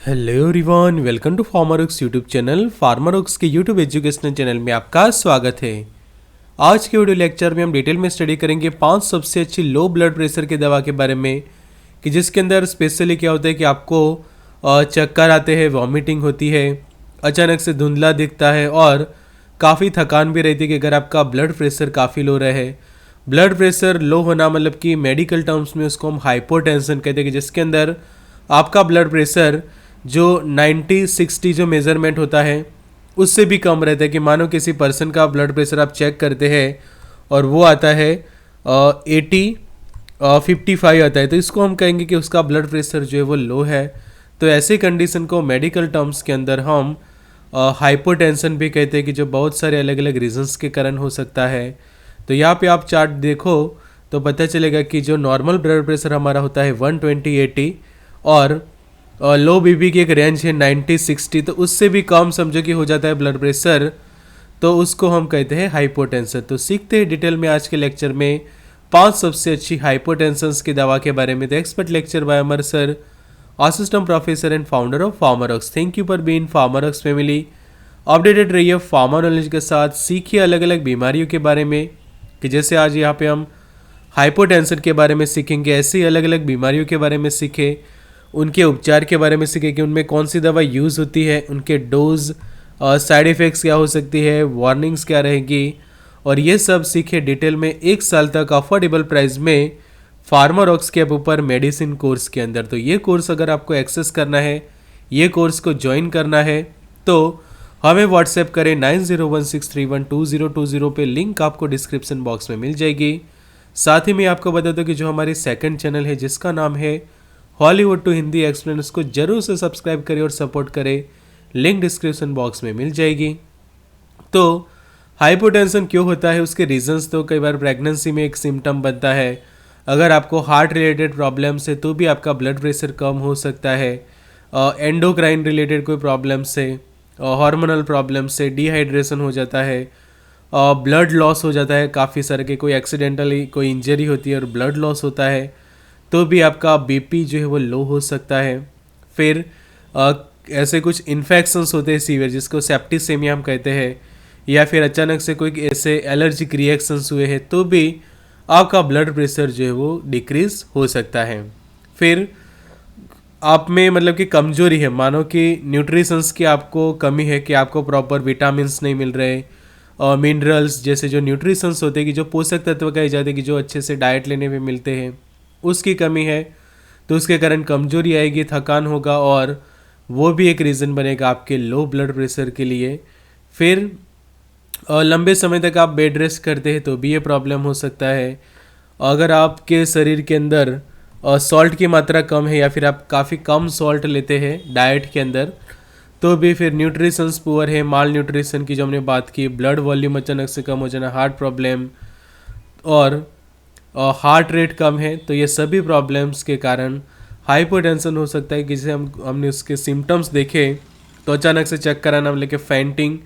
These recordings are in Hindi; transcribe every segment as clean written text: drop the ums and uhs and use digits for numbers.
Hello everyone, welcome to Pharmrocks YouTube channel. Pharmrocks के यूट्यूब एजुकेशनल चैनल में आपका स्वागत है। आज के वीडियो लेक्चर में हम डिटेल में स्टडी करेंगे 5 सबसे अच्छी लो ब्लड प्रेशर की दवा के बारे में, कि जिसके अंदर स्पेशली क्या होता है कि आपको चक्कर आते हैं, वॉमिटिंग होती है, अचानक से धुंधला दिखता है और काफ़ी थकान भी रहती है कि अगर आपका ब्लड प्रेशर काफ़ी लो रहे। ब्लड प्रेशर लो होना मतलब कि मेडिकल टर्म्स में उसको हम हाइपोटेंशन कहते हैं, कि जिसके अंदर आपका ब्लड प्रेशर जो 90-60 जो मेज़रमेंट होता है उससे भी कम रहता है। कि मानो किसी पर्सन का ब्लड प्रेशर आप चेक करते हैं और वो आता है 80-55 आता है, तो इसको हम कहेंगे कि उसका ब्लड प्रेशर जो है वो लो है। तो ऐसी कंडीशन को मेडिकल टर्म्स के अंदर हम हाइपोटेंशन भी कहते हैं, कि जो बहुत सारे अलग अलग रीजंस के कारण हो सकता है। तो यहाँ पे आप चार्ट देखो तो पता चलेगा कि जो नॉर्मल ब्लड प्रेशर हमारा होता है 120-80 और लो बीपी की एक रेंज है 90-60, तो उससे भी कम समझो कि हो जाता है ब्लड प्रेशर, तो उसको हम कहते हैं हाइपोटेंशन। तो सीखते हैं डिटेल में आज के लेक्चर में 5 सबसे अच्छी हाइपोटेंशंस की दवा के बारे में। तो expert lecture by Amar sir, assistant professor and founder of Pharmrocks. Thank you for being Pharmrocks family. Updated रहिए फार्मर नॉलेज के साथ, सीखिए अलग अलग बीमारियों के बारे में, कि जैसे आज यहाँ पे हम हाइपोटेंशन के बारे में सीखेंगे, ऐसे ही अलग अलग बीमारियों के बारे में सीखे, उनके उपचार के बारे में सीखे कि उनमें कौन सी दवा यूज़ होती है, उनके डोज, साइड इफ़ेक्ट्स क्या हो सकती है, वार्निंग्स क्या रहेगी, और ये सब सीखे डिटेल में 1 साल तक अफोर्डेबल प्राइस में फार्मरॉक्स के ऊपर मेडिसिन कोर्स के अंदर। तो ये कोर्स अगर आपको एक्सेस करना है, ये कोर्स को ज्वाइन करना है, तो हमें व्हाट्सएप करें 9016312020 पे। लिंक आपको डिस्क्रिप्शन बॉक्स में मिल जाएगी। साथ ही मैं आपको बता दूं कि जो हमारी सेकंड चैनल है जिसका नाम है हॉलीवुड टू हिंदी एक्सप्लेन, उसको जरूर से सब्सक्राइब करें और सपोर्ट करें। लिंक डिस्क्रिप्शन बॉक्स में मिल जाएगी। तो हाइपोटेंशन क्यों होता है, उसके रीजंस, तो कई बार प्रेगनेंसी में एक सिम्टम बनता है। अगर आपको हार्ट रिलेटेड प्रॉब्लम्स है तो भी आपका ब्लड प्रेशर कम हो सकता है। एंडोक्राइन रिलेटेड कोई प्रॉब्लम से, हार्मोनल प्रॉब्लम से डिहाइड्रेशन हो जाता है, ब्लड लॉस हो जाता है काफ़ी सारे के, कोई एक्सीडेंटली कोई इंजरी होती है और ब्लड लॉस होता है, तो भी आपका बीपी जो है वो लो हो सकता है। फिर ऐसे कुछ इन्फेक्शंस होते हैं सीवियर, जिसको सेप्टिसेमिया हम कहते हैं, या फिर अचानक से कोई ऐसे एलर्जिक रिएक्शंस हुए हैं तो भी आपका ब्लड प्रेशर जो है वो डिक्रीज हो सकता है। फिर आप में मतलब कि कमजोरी है, मानो कि न्यूट्रिशंस की आपको कमी है, कि आपको प्रॉपर विटामिन्स नहीं मिल रहे, और मिनरल्स जैसे जो न्यूट्रिशंस होते हैं, कि जो पोषक तत्व कहे जाते हैं, कि जो अच्छे से डाइट लेने में मिलते हैं, उसकी कमी है, तो उसके कारण कमजोरी आएगी, थकान होगा, और वो भी एक रीज़न बनेगा आपके लो ब्लड प्रेशर के लिए। फिर लंबे समय तक आप बेड रेस्ट करते हैं तो भी ये प्रॉब्लम हो सकता है। अगर आपके शरीर के अंदर सॉल्ट की मात्रा कम है, या फिर आप काफ़ी कम सॉल्ट लेते हैं डाइट के अंदर, तो भी फिर न्यूट्रिशंस पुअर है, माल न्यूट्रिशन की जो हमने बात की, ब्लड वॉल्यूम अचानक से कम हो जाना, हार्ट प्रॉब्लम, और हार्ट रेट कम है, तो ये सभी प्रॉब्लम्स के कारण हाइपोटेंशन हो सकता है। कि जैसे हमने उसके सिम्टम्स देखे तो अचानक से चक्कर आना मतलब कि फैंटिंग,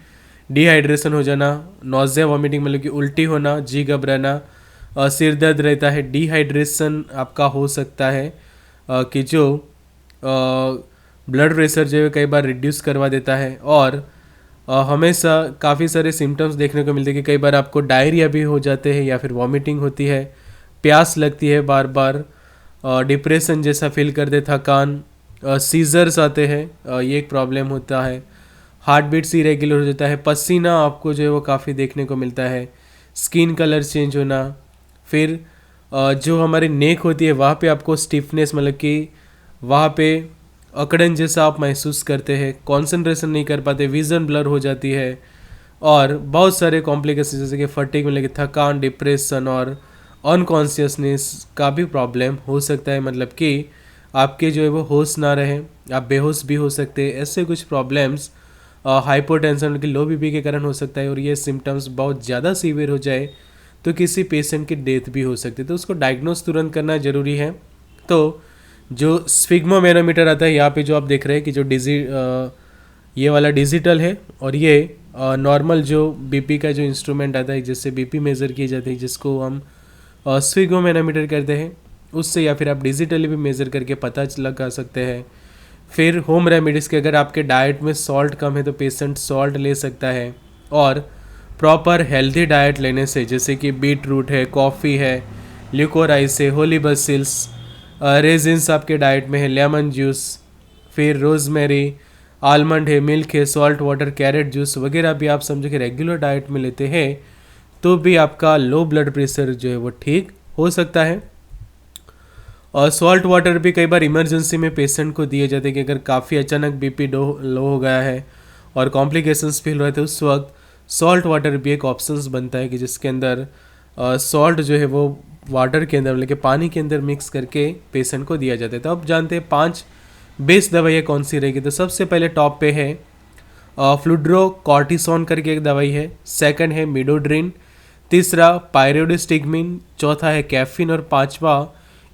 डिहाइड्रेशन हो जाना, नोज़िया वॉमिटिंग मतलब कि उल्टी होना, जी घबराना, सिर दर्द रहता है, डिहाइड्रेशन आपका हो सकता है, कि जो ब्लड प्रेशर जो है कई बार रिड्यूस करवा देता है, और हमेशा काफ़ी सारे सिम्टम्स देखने को मिलते हैं, कि कई बार आपको डायरिया भी हो जाते हैं, या फिर वॉमिटिंग होती है, प्यास लगती है बार बार, डिप्रेशन जैसा फील करते, थकान, सीजर्स आते हैं, ये एक प्रॉब्लम होता है, हार्ट बीट्स इरेगुलर हो जाता है, पसीना आपको जो है वो काफ़ी देखने को मिलता है, स्किन कलर चेंज होना। फिर जो हमारी नेक होती है वहाँ पे आपको स्टिफनेस मतलब कि वहाँ पे अकड़न जैसा आप महसूस करते हैं, कंसंट्रेशन नहीं कर पाते, विज़न ब्लर हो जाती है, और बहुत सारे कॉम्प्लिकेशन जैसे कि फटीग मतलब कि थकान, डिप्रेशन और अनकॉन्शियसनेस का भी प्रॉब्लम हो सकता है। मतलब कि आपके जो है वो होश ना रहे, आप बेहोश भी हो सकते हैं। ऐसे कुछ प्रॉब्लम्स हाइपोटेंशन की लो बीपी के कारण हो सकता है, और ये सिम्टम्स बहुत ज़्यादा सीवियर हो जाए तो किसी पेशेंट की डेथ भी हो सकती है, तो उसको डायग्नोस तुरंत करना ज़रूरी है। तो जो स्फिग्मोमेनोमीटर आता है यहाँ पे जो आप देख रहे हैं, कि जो ये वाला डिजिटल है, और ये नॉर्मल जो बीपी का जो इंस्ट्रूमेंट आता है जिससे बीपी मेज़र की जाती है, जिसको हम स्फिग्मोमेनोमीटर करते हैं, उससे, या फिर आप डिजिटली भी मेज़र करके पता लगा सकते हैं। फिर होम रेमेडीज़ के अगर आपके डाइट में सॉल्ट कम है तो पेशेंट सॉल्ट ले सकता है। और प्रॉपर हेल्दी डाइट लेने से, जैसे कि बीट रूट है, कॉफ़ी है, ल्यूकोराइस है, होली बसिल्स, रेजिन्स आपके डाइट में है, लेमन जूस, फिर रोज़मेरी, आलमंड है, मिल्क है, सॉल्ट वाटर, कैरेट जूस वगैरह भी आप समझो कि रेगुलर डाइट में लेते हैं तो भी आपका लो ब्लड प्रेशर जो है वो ठीक हो सकता है। और सॉल्ट वाटर भी कई बार इमरजेंसी में पेशेंट को दिए जाते हैं कि अगर काफ़ी अचानक बीपी लो हो गया है और कॉम्प्लिकेशंस फील हो रहे थे, उस वक्त सॉल्ट वाटर भी एक ऑप्शंस बनता है कि जिसके अंदर सॉल्ट जो है वो वाटर के अंदर मतलब कि पानी के अंदर मिक्स करके पेशेंट को दिया जाता है। तो अब जानते हैं 5 बेस्ट दवाइयाँ कौन सी रहेगी। तो सबसे पहले टॉप पे है फ्लूड्रोकॉर्टिसोन करके एक दवाई है, सेकंड है मिडोड्रिन, तीसरा पायरोडिस्टिगमिन, चौथा है कैफीन और पांचवा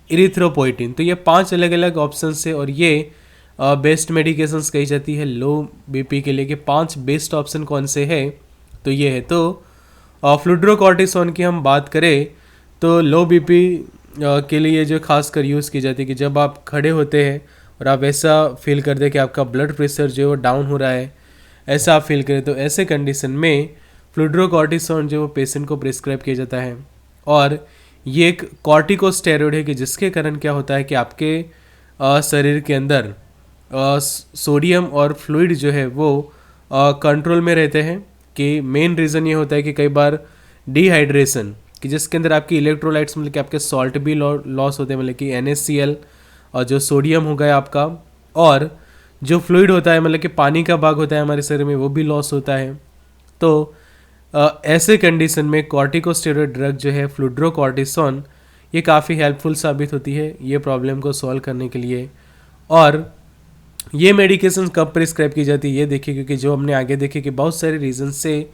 इरिथ्रोपोइटिन। तो ये 5 अलग अलग ऑप्शन है और ये बेस्ट मेडिकेशंस कही जाती है लो बीपी के लिए कि 5 बेस्ट ऑप्शन कौन से है, तो ये है। तो फ्लूड्रोकॉर्टिसोन की हम बात करें तो लो बीपी के लिए जो खासकर यूज़ की जाती है कि जब आप खड़े होते हैं और आप ऐसा फील करते हैं कि आपका ब्लड प्रेशर जो है वो डाउन हो रहा है, ऐसा आप फील करें, तो ऐसे कंडीशन में फ्लूड्रोकॉर्टिसोन जो वो पेशेंट को प्रिस्क्राइब किया जाता है। और ये एक कॉर्टिकोस्टेरॉइड है कि जिसके कारण क्या होता है कि आपके शरीर के अंदर सोडियम और फ्लूइड जो है वो कंट्रोल में रहते हैं। कि मेन रीज़न ये होता है कि कई बार डिहाइड्रेशन कि जिसके अंदर आपकी इलेक्ट्रोलाइट्स मतलब कि आपके सॉल्ट भी लॉस होते हैं, मतलब कि NaCl और जो सोडियम हो गया आपका, और जो फ्लूइड होता है मतलब कि पानी का भाग होता है हमारे शरीर में वो भी लॉस होता है। तो ऐसे कंडीशन में कॉर्टिकोस्टेरॉइड ड्रग जो है फ्लूड्रोकॉर्टिसोन ये काफ़ी हेल्पफुल साबित होती है ये प्रॉब्लम को सॉल्व करने के लिए। और ये मेडिकेशन कब प्रिस्क्राइब की जाती है ये देखिए, क्योंकि जो हमने आगे देखे कि बहुत सारे रीज़न से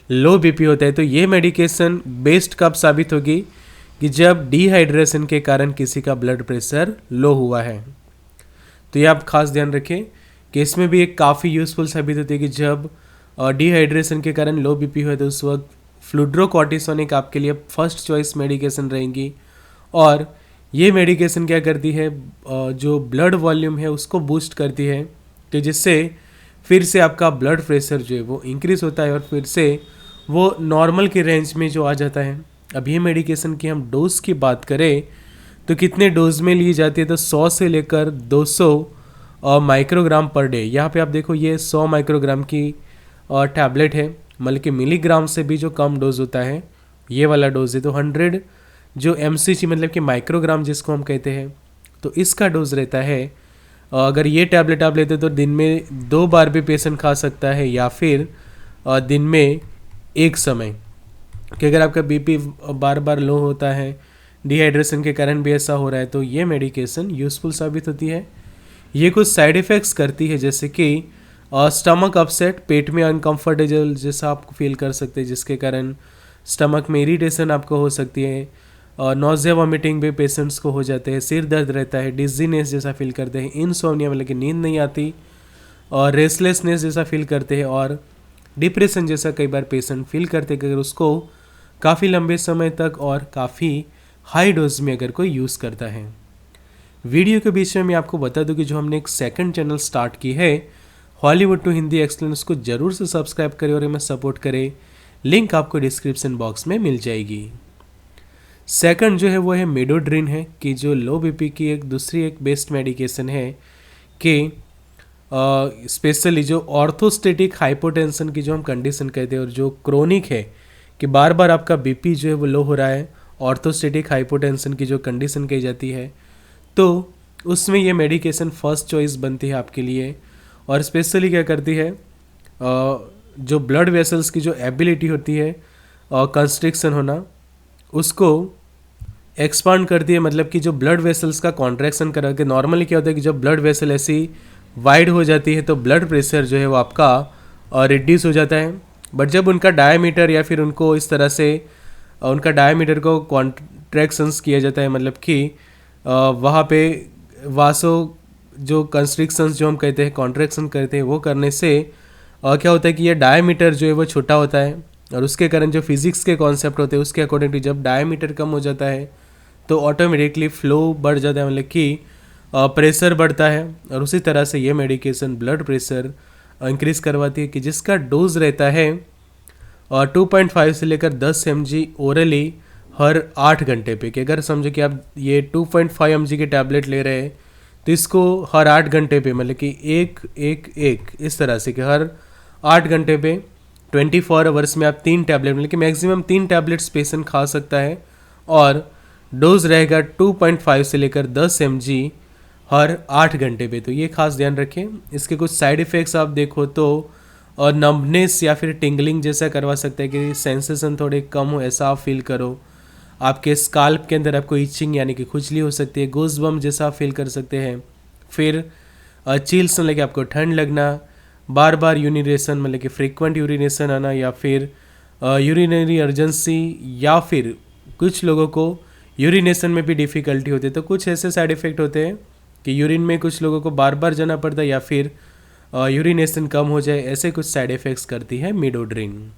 लो बीपी होता है, तो ये मेडिकेशन बेस्ट कब साबित होगी कि जब डिहाइड्रेशन के कारण किसी का ब्लड प्रेशर लो हुआ है। तो ये आप खास ध्यान रखें कि इसमें भी एक काफ़ी यूज़फुल साबित होती है कि जब डिहाइड्रेशन के कारण लो बीपी हुआ तो उस वक्त फ्लूड्रोकॉर्टिसोन एक आपके लिए फर्स्ट चॉइस मेडिकेशन रहेंगी। और ये मेडिकेशन क्या करती है, जो ब्लड वॉल्यूम है उसको बूस्ट करती है कि जिससे फिर से आपका ब्लड प्रेशर जो है वो इंक्रीज़ होता है और फिर से वो नॉर्मल के रेंज में जो आ जाता है। अब ये मेडिकेशन की हम डोज की बात करें तो कितने डोज में ली जाती है, तो 100 से लेकर 200 माइक्रोग्राम पर डे। यहाँ पे आप देखो ये 100 माइक्रोग्राम की टैबलेट है, मतलब कि मिलीग्राम से भी जो कम डोज होता है ये वाला डोज है। तो 100 जो mcg मतलब कि माइक्रोग्राम जिसको हम कहते हैं, तो इसका डोज रहता है। अगर ये टैबलेट आप लेते तो दिन में 2 बार भी पेशेंट खा सकता है या फिर दिन में एक समय, कि अगर आपका बीपी बार बार लो होता है, डिहाइड्रेशन के कारण भी ऐसा हो रहा है, तो ये मेडिकेशन यूज़फुल साबित होती है। ये कुछ साइड इफ़ेक्ट्स करती है जैसे कि स्टमक अपसेट, पेट में अनकम्फर्टेबल जैसा आप फील कर सकते हैं जिसके कारण स्टमक में इरीटेशन आपको हो सकती है, नोज़िया वॉमिटिंग भी पेशेंट्स को हो जाते हैं, सिर दर्द रहता है, डिजीनेस जैसा फील करते हैं, इनसोम्निया मतलब कि नींद नहीं आती, और रेस्टलेसनेस जैसा फील करते हैं, और डिप्रेशन जैसा कई बार पेशेंट फील करते हैं कि अगर उसको काफ़ी लंबे समय तक और काफ़ी हाई डोज में अगर कोई यूज़ करता है। वीडियो के बीच में मैं आपको बता दूं कि जो हमने एक सेकंड चैनल स्टार्ट की है हॉलीवुड टू हिंदी एक्सप्लेन, उसको ज़रूर से सब्सक्राइब करें और हमें सपोर्ट करें। लिंक आपको डिस्क्रिप्शन बॉक्स में मिल जाएगी। सेकंड जो है वो है मिडोड्रिन है कि जो लो बीपी की एक दूसरी एक बेस्ट मेडिकेशन है कि स्पेशली जो ऑर्थोस्टेटिक हाइपोटेंशन की जो हम कंडीशन कहते हैं और जो क्रोनिक है कि बार बार आपका बीपी जो है वो लो हो रहा है, ऑर्थोस्टेटिक हाइपोटेंशन की जो कंडीशन कही जाती है, तो उसमें ये मेडिकेशन फर्स्ट चॉइस बनती है आपके लिए। और स्पेशली क्या करती है, जो ब्लड वेसल्स की जो एबिलिटी होती है कंस्ट्रिक्शन होना, उसको एक्सपांड करती है, मतलब कि जो ब्लड वेसल्स का कॉन्ट्रैक्शन करा के नॉर्मली क्या होता है कि जब ब्लड वेसल ऐसी वाइड हो जाती है तो ब्लड प्रेशर जो है वो आपका रिड्यूस हो जाता है। बट जब उनका डायमीटर या फिर उनको इस तरह से उनका डायमीटर को कॉन्ट्रैक्शंस किया जाता है, मतलब कि वहाँ पे वासो जो कंस्ट्रिक्शंस जो हम कहते हैं कॉन्ट्रैक्शन करते हैं वो करने से क्या होता है कि ये डायमीटर जो है वो छोटा होता है, और उसके कारण जो फिजिक्स के कॉन्सेप्ट होते हैं उसके अकॉर्डिंगली जब डायमीटर कम हो जाता है तो ऑटोमेटिकली फ्लो बढ़ जाता है, मतलब कि प्रेशर बढ़ता है, और उसी तरह से ये मेडिकेशन ब्लड प्रेशर इंक्रीज करवाती है कि जिसका डोज रहता है 2.5 से लेकर 10 mg ओरली हर 8 घंटे पे। कि अगर समझो कि आप ये 2.5 mg के टैबलेट ले रहे हैं तो इसको हर 8 घंटे पे, मतलब कि एक इस तरह से कि हर 8 घंटे पे 24 आवर्स में आप 3 टैबलेट, मतलब कि मैक्सिमम 3 टैबलेट्स पेशेंट खा सकता है, और डोज रहेगा 2.5 से लेकर 10 mg हर 8 घंटे पे। तो ये खास ध्यान रखें। इसके कुछ साइड इफ़ेक्ट्स आप देखो तो और नंबनेस या फिर टिंगलिंग जैसा करवा सकता है कि सेंसेशन थोड़े कम हो, ऐसा आप फील करो। आपके स्काल्प के अंदर आपको इचिंग यानी कि खुजली हो सकती है, गोज बम जैसा आप फील कर सकते हैं। फिर चिल्स मतलब कि आपको ठंड लगना, बार बार यूरिनेशन मतलब कि फ्रीक्वेंट यूरिनेशन आना, या फिर यूरिनरी अर्जेंसी, या फिर कुछ लोगों को यूरिनेशन में भी डिफ़िकल्टी होती है। तो कुछ ऐसे साइड इफ़ेक्ट होते हैं कि यूरिन में कुछ लोगों को बार बार जाना पड़ता है, या फिर यूरिनेशन कम हो जाए, ऐसे कुछ साइड इफ़ेक्ट्स करती है मिडोड्रिन।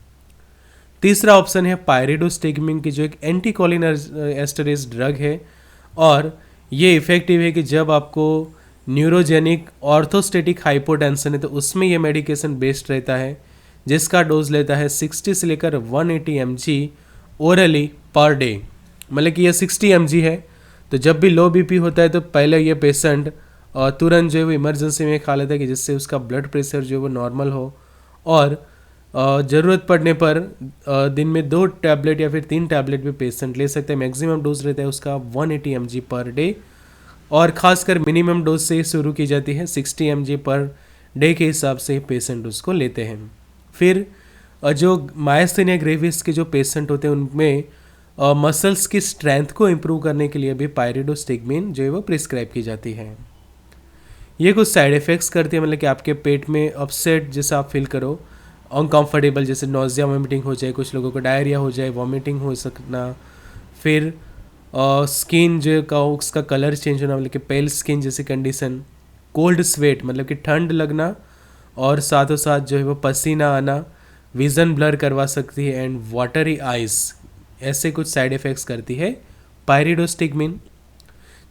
तीसरा ऑप्शन है पायरिडोस्टिग्मिन की, जो एक एंटीकोलिनेस्टरेज ड्रग है, और ये इफ़ेक्टिव है कि जब आपको न्यूरोजेनिक ऑर्थोस्टेटिक हाइपोटेंशन है तो उसमें ये मेडिकेशन बेस्ट रहता है, जिसका डोज लेता है 60 से लेकर 180 mg ओरली पर डे। मतलब कि ये 60 mg है, तो जब भी लो बीपी होता है तो पहले ये पेशेंट तुरंत जो है वो इमरजेंसी में खा लेता है कि जिससे उसका ब्लड प्रेशर जो है वो नॉर्मल हो, और ज़रूरत पड़ने पर दिन में 2 टैबलेट या फिर 3 टैबलेट भी पेशेंट ले सकते हैं। मैक्सिमम डोज रहता है उसका 180 mg पर डे, और ख़ासकर मिनिमम डोज से शुरू की जाती है 60 mg पर डे के हिसाब से पेशेंट उसको लेते हैं। फिर जो मायस्थेनिया ग्रेविस के जो पेशेंट होते हैं उनमें मसल्स की स्ट्रेंथ को इम्प्रूव करने के लिए भी पायरिडोस्टिग्मिन जो है वो प्रिस्क्राइब की जाती है। ये कुछ साइड इफ़ेक्ट्स करती है, मतलब कि आपके पेट में अपसेट जैसा आप फील करो, अनकम्फर्टेबल जैसे नोजिया वॉमिटिंग हो जाए, कुछ लोगों को डायरिया हो जाए, वॉमिटिंग हो सकना, फिर स्किन जो का उसका कलर चेंज होना, मतलब कि पेल स्किन जैसी कंडीशन, कोल्ड स्वेट मतलब कि ठंड लगना, और साथों साथ जो है वो पसीना आना, विज़न ब्लर करवा सकती है, एंड वाटरी आइज, ऐसे कुछ साइड इफ़ेक्ट्स करती है पायरिडोस्टिग्मिन।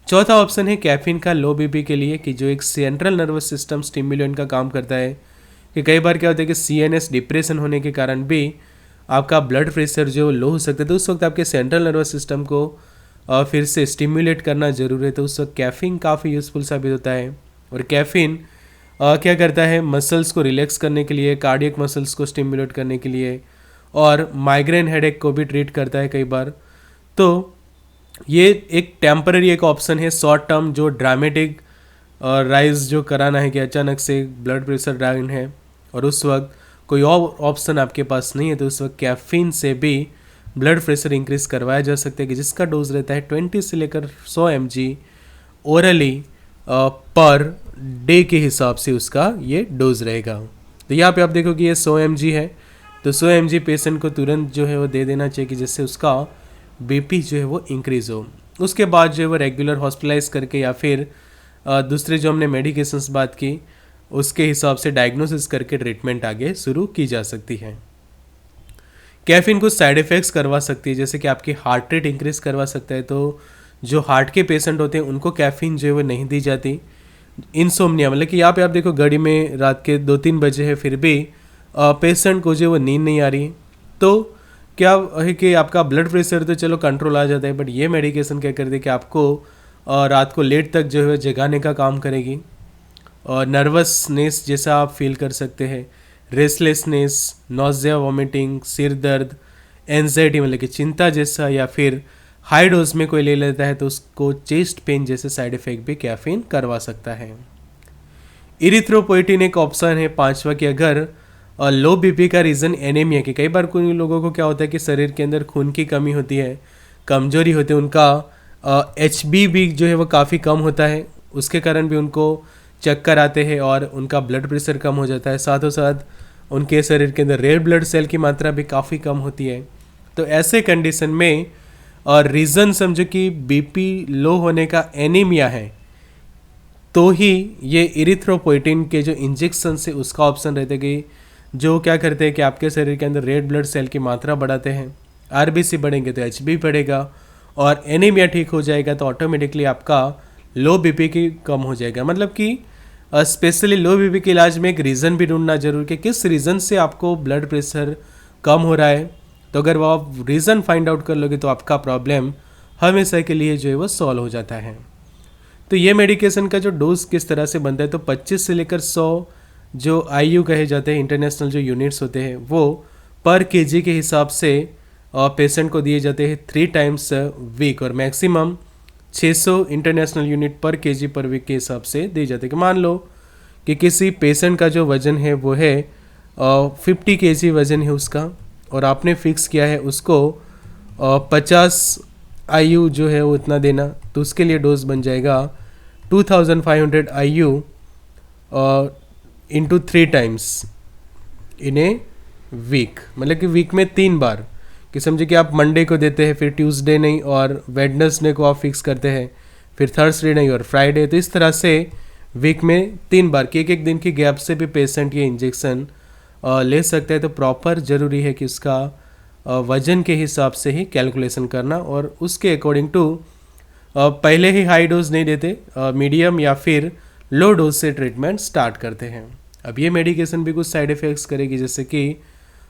चौथा ऑप्शन है कैफीन का लो बीपी के लिए, कि जो एक सेंट्रल नर्वस सिस्टम स्टिमुलेंट का काम करता है। कि कई बार क्या होता है कि CNS डिप्रेशन होने के कारण भी आपका ब्लड प्रेशर जो लो हो सकता है, तो उस वक्त आपके सेंट्रल नर्वस सिस्टम को फिर से स्टिमुलेट करना ज़रूरी है, तो उस वक्त कैफ़ीन काफ़ी यूज़फुल साबित होता है। और कैफ़ीन क्या करता है, मसल्स को रिलैक्स करने के लिए, कार्डियक मसल्स को स्टिमुलेट करने के लिए, और माइग्रेन हेडेक को भी ट्रीट करता है कई बार। तो ये एक टेम्पररी एक ऑप्शन है, शॉर्ट टर्म जो ड्रामेटिक राइज जो कराना है कि अचानक से ब्लड प्रेशर डाउन है और उस वक्त कोई और ऑप्शन आपके पास नहीं है, तो उस वक्त कैफीन से भी ब्लड प्रेशर इंक्रीज करवाया जा सकता है, कि जिसका डोज रहता है 20 से लेकर 100 mg ओरली पर डे के हिसाब से उसका ये डोज रहेगा। तो यहाँ पे आप देखो कि ये 100 mg है, तो 100 mg पेशेंट को तुरंत जो है वो दे देना चाहिए कि जिससे उसका बीपी जो है वो इंक्रीज़ हो। उसके बाद जो है वो रेगुलर हॉस्पिटलाइज करके या फिर दूसरे जो हमने मेडिकेशंस बात की उसके हिसाब से डायग्नोसिस करके ट्रीटमेंट आगे शुरू की जा सकती है। कैफीन कुछ साइड इफ़ेक्ट्स करवा सकती है, जैसे कि आपकी हार्ट रेट इंक्रीज करवा सकता है, तो जो हार्ट के पेशेंट होते हैं उनको कैफीन जो है वो नहीं दी जाती। इंसोम्निया मतलब कि यहाँ पे आप देखो घड़ी में रात के 2-3 बजे है फिर भी पेशेंट को जो वो नींद नहीं आ रही, तो क्या है कि आपका ब्लड प्रेशर तो चलो कंट्रोल आ जाता है, बट ये मेडिकेशन क्या करती है कि आपको रात को लेट तक जो है जगाने का काम करेगी, और नर्वसनेस जैसा आप फील कर सकते हैं, रेस्टलेसनेस, नोजिया, वॉमिटिंग, सिर दर्द, एंजाइटी मतलब कि चिंता जैसा, या फिर हाई डोज में कोई ले लेता है तो उसको चेस्ट पेन जैसे साइड इफ़ेक्ट भी कैफीन करवा सकता है। इरिथ्रोपोइटिन एक ऑप्शन है पांचवा, कि अगर लो बीपी का रीज़न एनीमिया, कि कई बार कोई लोगों को क्या होता है कि शरीर के अंदर खून की कमी होती है, कमजोरी होती है, उनका HB भी जो है वो काफ़ी कम होता है, उसके कारण भी उनको चक्कर आते हैं और उनका ब्लड प्रेशर कम हो जाता है, साथों साथ उनके शरीर के अंदर रेड ब्लड सेल की मात्रा भी काफ़ी कम होती है। तो ऐसे कंडीशन में और रीज़न समझो कि बीपी लो होने का एनीमिया है, तो ही ये इरिथ्रोपोइटिन के जो इंजेक्शन से उसका ऑप्शन रहता है, कि जो क्या करते हैं कि आपके शरीर के अंदर रेड ब्लड सेल की मात्रा बढ़ाते हैं, RBC बढ़ेंगे तो HB बढ़ेगा, और एनीमिया ठीक हो जाएगा तो ऑटोमेटिकली आपका लो बीपी की कम हो जाएगा। मतलब कि स्पेशली लो बीपी के इलाज में एक रीज़न भी ढूंढना जरूर कि किस रीज़न से आपको ब्लड प्रेशर कम हो रहा है। तो अगर वो आप रीज़न फाइंड आउट कर लोगे तो आपका प्रॉब्लम हमेशा के लिए जो है वो सॉल्व हो जाता है। तो ये मेडिकेशन का जो डोज किस तरह से बनता है, तो 25 से लेकर 100 जो IU कहे जाते हैं, इंटरनेशनल जो यूनिट्स होते हैं, वो पर केजी के हिसाब से पेशेंट को दिए जाते हैं 3 टाइम्स वीक, और मैक्सिमम 600 इंटरनेशनल यूनिट पर केजी पर वीक के हिसाब से दिए जाते हैं। कि मान लो कि किसी पेशेंट का जो वज़न है वो है 50 केजी वज़न है उसका, और आपने फिक्स किया है उसको 50 IU जो है वो इतना देना, तो उसके लिए डोज बन जाएगा 2500 IU into 3 times in a week. मतलब कि वीक में 3 बार, कि समझे कि आप मंडे को देते हैं, फिर ट्यूसडे नहीं, और वेडनेसडे को आप फिक्स करते हैं, फिर थर्सडे नहीं और फ्राइडे। तो इस तरह से वीक में 3 बार कि एक दिन की गैप से भी पेशेंट ये इंजेक्शन ले सकता है। तो प्रॉपर ज़रूरी है कि उसका वजन के हिसाब से ही कैलकुलेशन करना, और उसके अकॉर्डिंग टू पहले ही हाई डोज नहीं देते, मीडियम या फिर लो डोज से ट्रीटमेंट स्टार्ट करते हैं। अब ये मेडिकेशन भी कुछ साइड इफ़ेक्ट्स करेगी, जैसे कि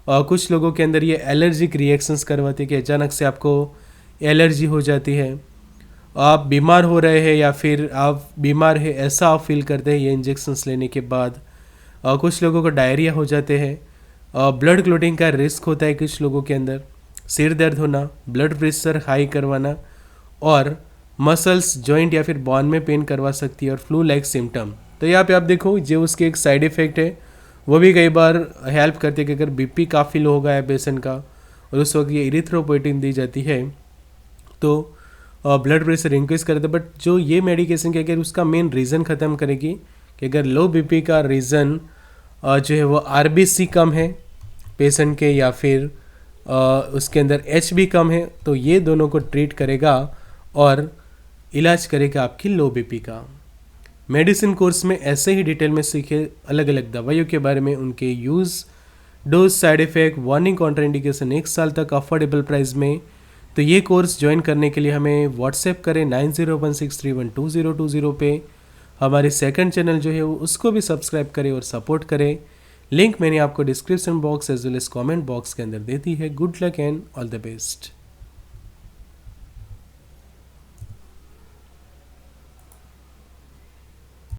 कुछ लोगों के अंदर ये एलर्जिक रिएक्शंस करवाती है कि अचानक से आपको एलर्जी हो जाती है, आप बीमार हो रहे हैं या फिर आप बीमार है ऐसा आप फील करते हैं ये इंजेक्शंस लेने के बाद। कुछ लोगों को डायरिया हो जाते हैं, ब्लड क्लॉटिंग का रिस्क होता है कुछ लोगों के अंदर, सिर दर्द होना, ब्लड प्रेशर हाई करवाना, और मसल्स जॉइंट या फिर बॉन में पेन करवा सकती है, और फ्लू लाइक सिम्टम। तो यहाँ पे आप देखो जो उसके एक साइड इफ़ेक्ट है वो भी कई बार हेल्प करते हैं कि अगर बीपी काफ़ी लो हो गया है पेशेंट का और उस वक्त ये इरिथ्रोपोएटिन दी जाती है तो ब्लड प्रेशर इंक्रीज करता है। बट जो ये मेडिकेशन के अगर उसका मेन रीज़न ख़त्म करेगी कि अगर लो बीपी का रीज़न जो है वो RBC कम है पेशेंट के, या फिर उसके अंदर HB कम है, तो ये दोनों को ट्रीट करेगा और इलाज करेगा आपकी लो बीपी का। मेडिसिन कोर्स में ऐसे ही डिटेल में सीखे अलग अलग दवाइयों के बारे में, उनके use, dose, side effect, warning, contraindication, 1 साल तक अफोर्डेबल प्राइस में। तो ये कोर्स ज्वाइन करने के लिए हमें व्हाट्सएप करें 9016312020 पे। हमारे सेकंड चैनल जो है वो उसको भी सब्सक्राइब करें और सपोर्ट करें। लिंक मैंने आपको description box as well as comment box के अंदर दे दी है। Good luck and all the best.